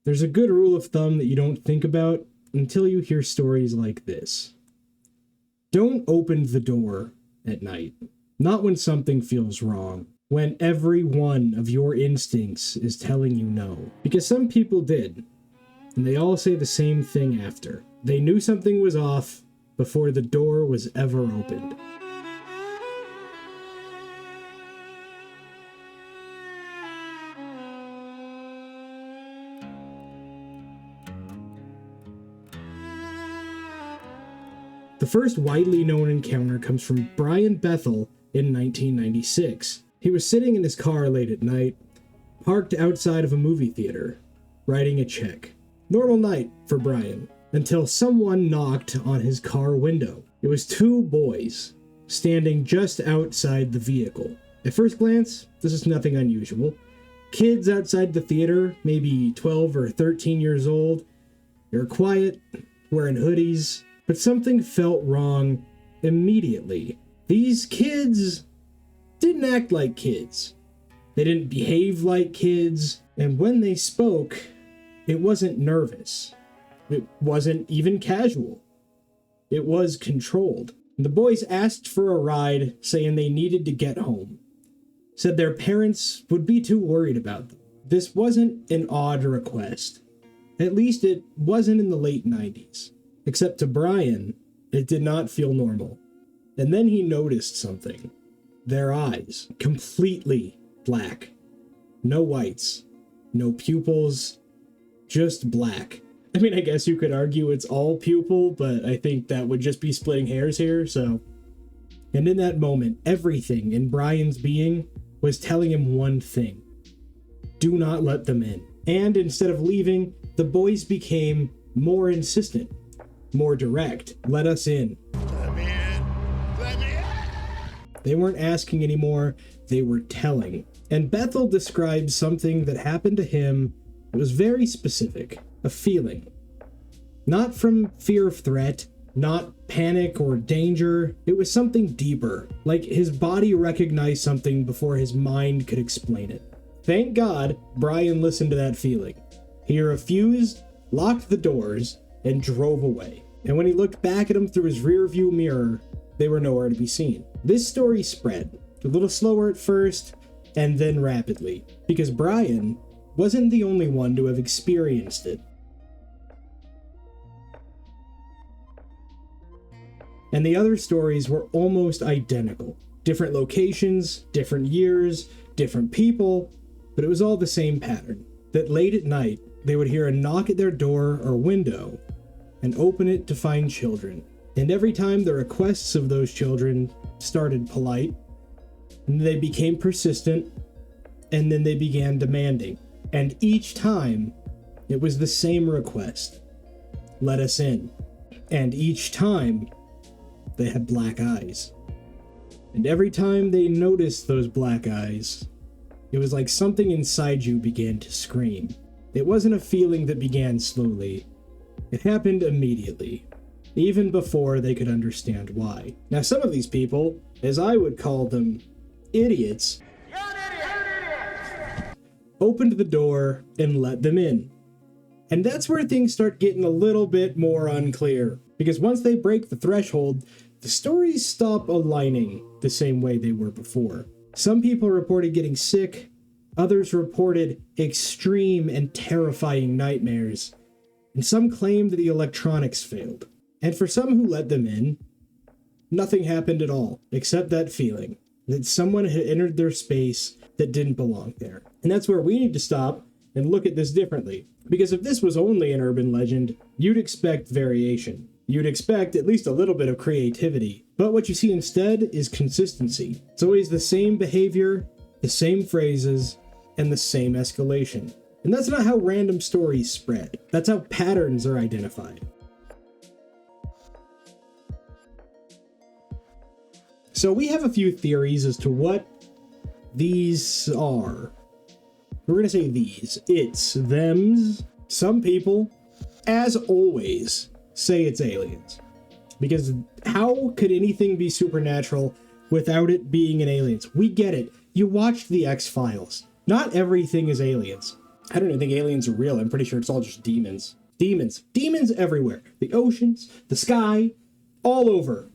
There's a good rule of thumb that you don't think about until you hear stories like this. Don't open the door at night. Not when something feels wrong. When every one of your instincts is telling you no. Because some people did. And they all say the same thing after. They knew something was off before the door was ever opened. The first widely known encounter comes from Brian Bethel in 1996. He was sitting in his car late at night, parked outside of a movie theater, writing a check. Normal night for Brian, until someone knocked on his car window. It was two boys, standing just outside the vehicle. At first glance, this is nothing unusual. Kids outside the theater, maybe 12 or 13 years old. They're quiet, wearing hoodies, but something felt wrong immediately. These kids didn't act like kids. They didn't behave like kids, and when they spoke, it wasn't nervous. It wasn't even casual. It was controlled. The boys asked for a ride, saying they needed to get home. Said their parents would be too worried about them. This wasn't an odd request. At least it wasn't in the late 90s. Except to Brian, it did not feel normal. And then he noticed something. Their eyes, completely black. No whites, no pupils, just black. I mean, I guess you could argue it's all pupil, but I think that would just be splitting hairs here, so. And in that moment, everything in Brian's being was telling him one thing. Do not let them in. And instead of leaving, the boys became more insistent. More direct. Let us in. Let me in. Let me in. They weren't asking anymore, they were telling. And Bethel described something that happened to him that was very specific. A feeling. Not from fear of threat, not panic or danger. It was something deeper. Like his body recognized something before his mind could explain it. Thank God, Brian listened to that feeling. He refused, locked the doors, and drove away. And when he looked back at them through his rearview mirror, they were nowhere to be seen. This story spread, a little slower at first, and then rapidly, because Brian wasn't the only one to have experienced it. And the other stories were almost identical. Different locations, different years, different people, but it was all the same pattern. That late at night, they would hear a knock at their door or window and open it to find children. And every time the requests of those children started polite, and they became persistent, and then they began demanding. And each time, it was the same request. Let us in. And each time, they had black eyes. And every time they noticed those black eyes, it was like something inside you began to scream. It wasn't a feeling that began slowly. It happened immediately, even before they could understand why. Now, some of these people, as I would call them, idiots, opened the door and let them in. And that's where things start getting a little bit more unclear. Because once they break the threshold, the stories stop aligning the same way they were before. Some people reported getting sick, others reported extreme and terrifying nightmares, and some claimed that the electronics failed. And for some who let them in, nothing happened at all, except that feeling that someone had entered their space that didn't belong there. And that's where we need to stop and look at this differently. Because if this was only an urban legend, you'd expect variation. You'd expect at least a little bit of creativity. But what you see instead is consistency. It's always the same behavior, the same phrases, and the same escalation. And that's not how random stories spread. That's how patterns are identified. So we have a few theories as to what these are. We're going to say these. It's, thems. Some people, as always, say it's aliens. Because how could anything be supernatural without it being an aliens? We get it. You watched the X-Files. Not everything is aliens. I don't even think aliens are real. I'm pretty sure it's all just demons. Demons everywhere. The oceans, the sky, all over.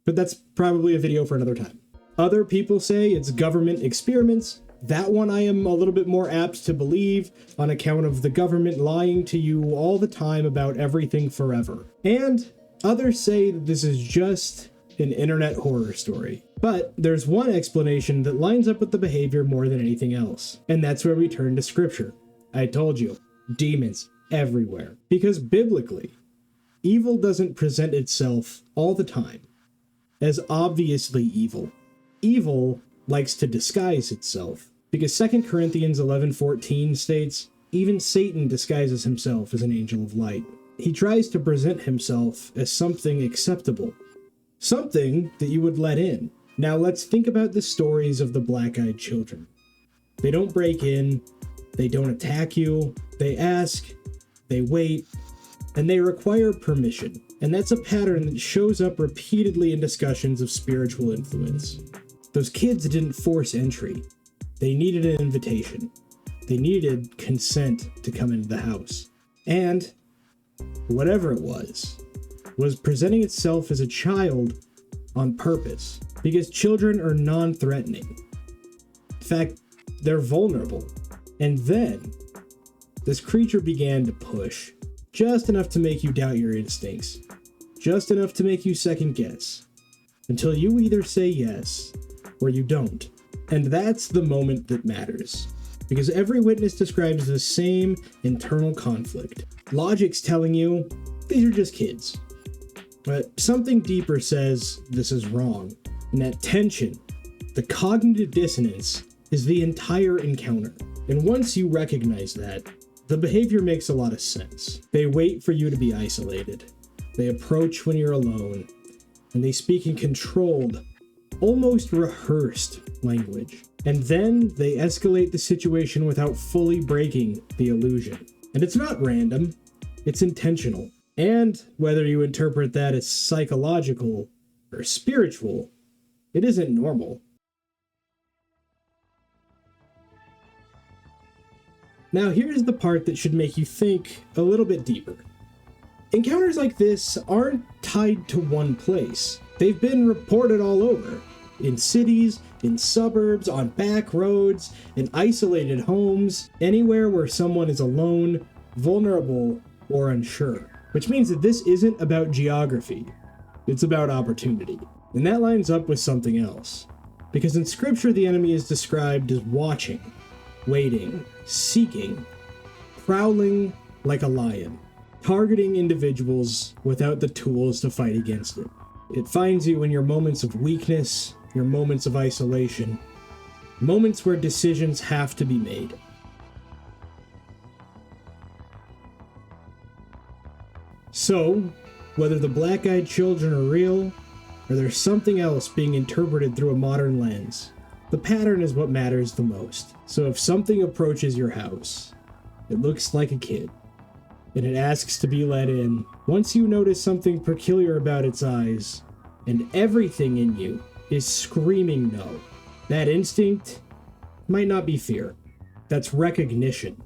But that's probably a video for another time. Other people say it's government experiments. That one I am a little bit more apt to believe on account of the government lying to you all the time about everything forever. And others say that this is just an internet horror story. But there's one explanation that lines up with the behavior more than anything else. And that's where we turn to scripture. I told you, demons everywhere. Because biblically, evil doesn't present itself all the time as obviously evil. Evil likes to disguise itself. Because 2 Corinthians 11:14 states, even Satan disguises himself as an angel of light. He tries to present himself as something acceptable. Something that you would let in. Now let's think about the stories of the black-eyed children. They don't break in, they don't attack you, they ask, they wait, and they require permission. And that's a pattern that shows up repeatedly in discussions of spiritual influence. Those kids didn't force entry. They needed an invitation. They needed consent to come into the house. And whatever it was presenting itself as a child on purpose. Because children are non-threatening. In fact, they're vulnerable. And then, this creature began to push. Just enough to make you doubt your instincts. Just enough to make you second guess. Until you either say yes, or you don't. And that's the moment that matters. Because every witness describes the same internal conflict. Logic's telling you, these are just kids. But something deeper says this is wrong. And that tension, the cognitive dissonance, is the entire encounter. And once you recognize that, the behavior makes a lot of sense. They wait for you to be isolated. They approach when you're alone. And they speak in controlled, almost rehearsed language. And then they escalate the situation without fully breaking the illusion. And it's not random, it's intentional. And whether you interpret that as psychological or spiritual, it isn't normal. Now here's the part that should make you think a little bit deeper. Encounters like this aren't tied to one place. They've been reported all over. In cities, in suburbs, on back roads, in isolated homes, anywhere where someone is alone, vulnerable, or unsure. Which means that this isn't about geography. It's about opportunity. And that lines up with something else. Because in scripture, the enemy is described as watching, waiting, seeking, prowling like a lion, targeting individuals without the tools to fight against it. It finds you in your moments of weakness, your moments of isolation, moments where decisions have to be made. So, whether the black-eyed children are real, or there's something else being interpreted through a modern lens, the pattern is what matters the most. So if something approaches your house, it looks like a kid, and it asks to be let in, once you notice something peculiar about its eyes, and everything in you is screaming no, that instinct might not be fear. That's recognition.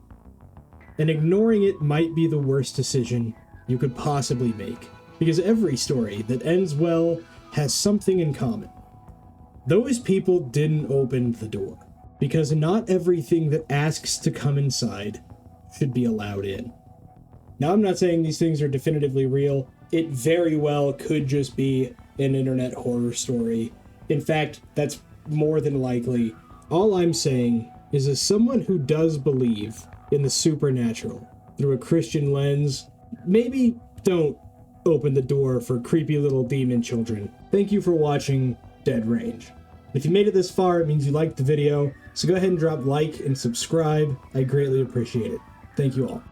And ignoring it might be the worst decision you could possibly make. Because every story that ends well has something in common. Those people didn't open the door. Because not everything that asks to come inside should be allowed in. Now, I'm not saying these things are definitively real. It very well could just be an internet horror story. In fact, that's more than likely. All I'm saying is, as someone who does believe in the supernatural through a Christian lens, maybe don't open the door for creepy little demon children. Thank you for watching Dead Range. If you made it this far, it means you liked the video, so go ahead and drop like and subscribe. I greatly appreciate it. Thank you all.